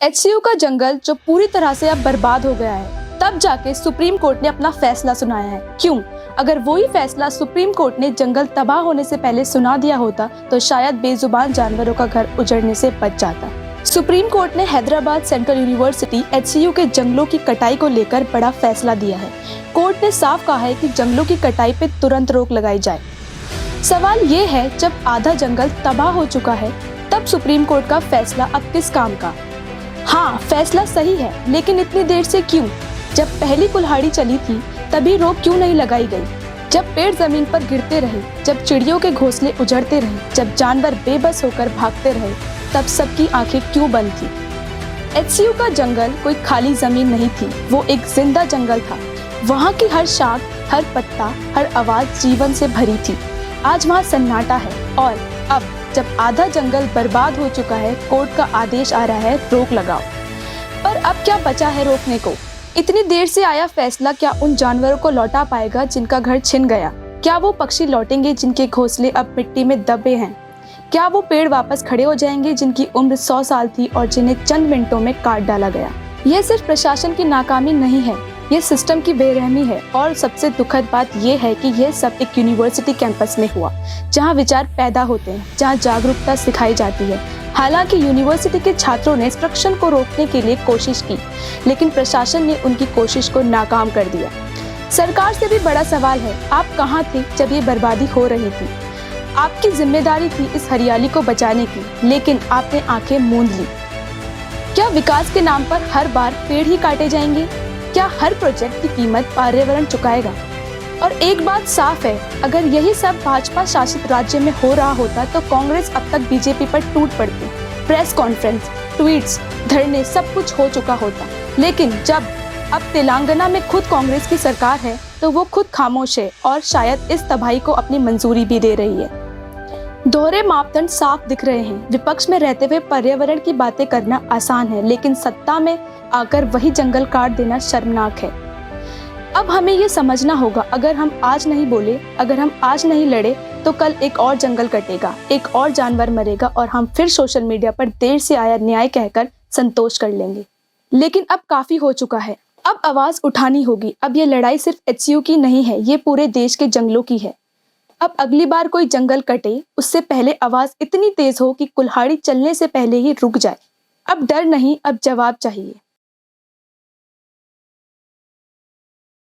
HCU का जंगल जो पूरी तरह से अब बर्बाद हो गया है, तब जाके सुप्रीम कोर्ट ने अपना फैसला सुनाया है। क्यों? अगर वही फैसला सुप्रीम कोर्ट ने जंगल तबाह होने से पहले सुना दिया होता तो शायद बेजुबान जानवरों का घर उजड़ने से बच जाता। सुप्रीम कोर्ट ने हैदराबाद सेंट्रल यूनिवर्सिटी एचसीयू के जंगलों की कटाई को लेकर बड़ा फैसला दिया है। कोर्ट ने साफ कहा है कि जंगलों की कटाई पे तुरंत रोक लगाई जाए। सवाल ये है, जब आधा जंगल तबाह हो चुका है तब सुप्रीम कोर्ट का फैसला अब किस काम का? हाँ, फैसला सही है, लेकिन इतनी देर से क्यों? जब पहली कुल्हाड़ी चली थी तभी रोक क्यों नहीं लगाई गई? जब पेड़ जमीन पर गिरते रहे, जब चिड़ियों के घोंसले उजड़ते रहे, जब जानवर बेबस होकर भागते रहे, तब सबकी आंखें क्यों बंद थी? एचसीयू का जंगल कोई खाली जमीन नहीं थी, वो एक जिंदा जंगल था। वहाँ की हर शाख, हर पत्ता, हर आवाज जीवन से भरी थी। आज वहाँ सन्नाटा है और अब जब आधा जंगल बर्बाद हो चुका है, कोर्ट का आदेश आ रहा है रोक लगाओ। पर अब क्या बचा है रोकने को? इतनी देर से आया फैसला क्या उन जानवरों को लौटा पाएगा जिनका घर छिन गया? क्या वो पक्षी लौटेंगे जिनके घोंसले अब मिट्टी में दबे हैं? क्या वो पेड़ वापस खड़े हो जाएंगे जिनकी उम्र 100 साल थी और जिन्हें चंद मिनटों में काट डाला गया? यह सिर्फ प्रशासन की नाकामी नहीं है, ये सिस्टम की बेरहमी है। और सबसे दुखद बात यह है कि यह सब एक यूनिवर्सिटी कैंपस में हुआ, जहां विचार पैदा होते हैं, जहां जागरूकता सिखाई जाती है। हालांकि यूनिवर्सिटी के छात्रों ने इंस्ट्रक्शन को रोकने के लिए कोशिश की, लेकिन प्रशासन ने उनकी कोशिश को नाकाम कर दिया। सरकार से भी बड़ा सवाल है, आप कहां थे जब ये बर्बादी हो रही थी? आपकी जिम्मेदारी थी इस हरियाली को बचाने की, लेकिन आपने आंखें मूंद ली। क्या विकास के नाम पर हर बार पेड़ ही काटे जाएंगे? क्या हर प्रोजेक्ट की कीमत पर्यावरण चुकाएगा? और एक बात साफ है, अगर यही सब भाजपा शासित राज्य में हो रहा होता तो कांग्रेस अब तक बीजेपी पर टूट पड़ती। प्रेस कॉन्फ्रेंस, ट्वीट्स, धरने, सब कुछ हो चुका होता। लेकिन जब अब तेलंगाना में खुद कांग्रेस की सरकार है तो वो खुद खामोश है और शायद इस तबाही को अपनी मंजूरी भी दे रही है। दोहरे मापदंड साफ दिख रहे हैं। विपक्ष में रहते हुए पर्यावरण की बातें करना आसान है, लेकिन सत्ता में आकर वही जंगल काट देना शर्मनाक है। अब हमें ये समझना होगा, अगर हम आज नहीं बोले, अगर हम आज नहीं लड़े, तो कल एक और जंगल कटेगा, एक और जानवर मरेगा और हम फिर सोशल मीडिया पर देर से आया न्याय कहकर संतोष कर लेंगे। लेकिन अब काफी हो चुका है, अब आवाज उठानी होगी। अब ये लड़ाई सिर्फ एचसीयू की नहीं है, ये पूरे देश के जंगलों की है। अब अगली बार कोई जंगल कटे, उससे पहले आवाज इतनी तेज हो कि कुल्हाड़ी चलने से पहले ही रुक जाए। अब डर नहीं, अब जवाब चाहिए।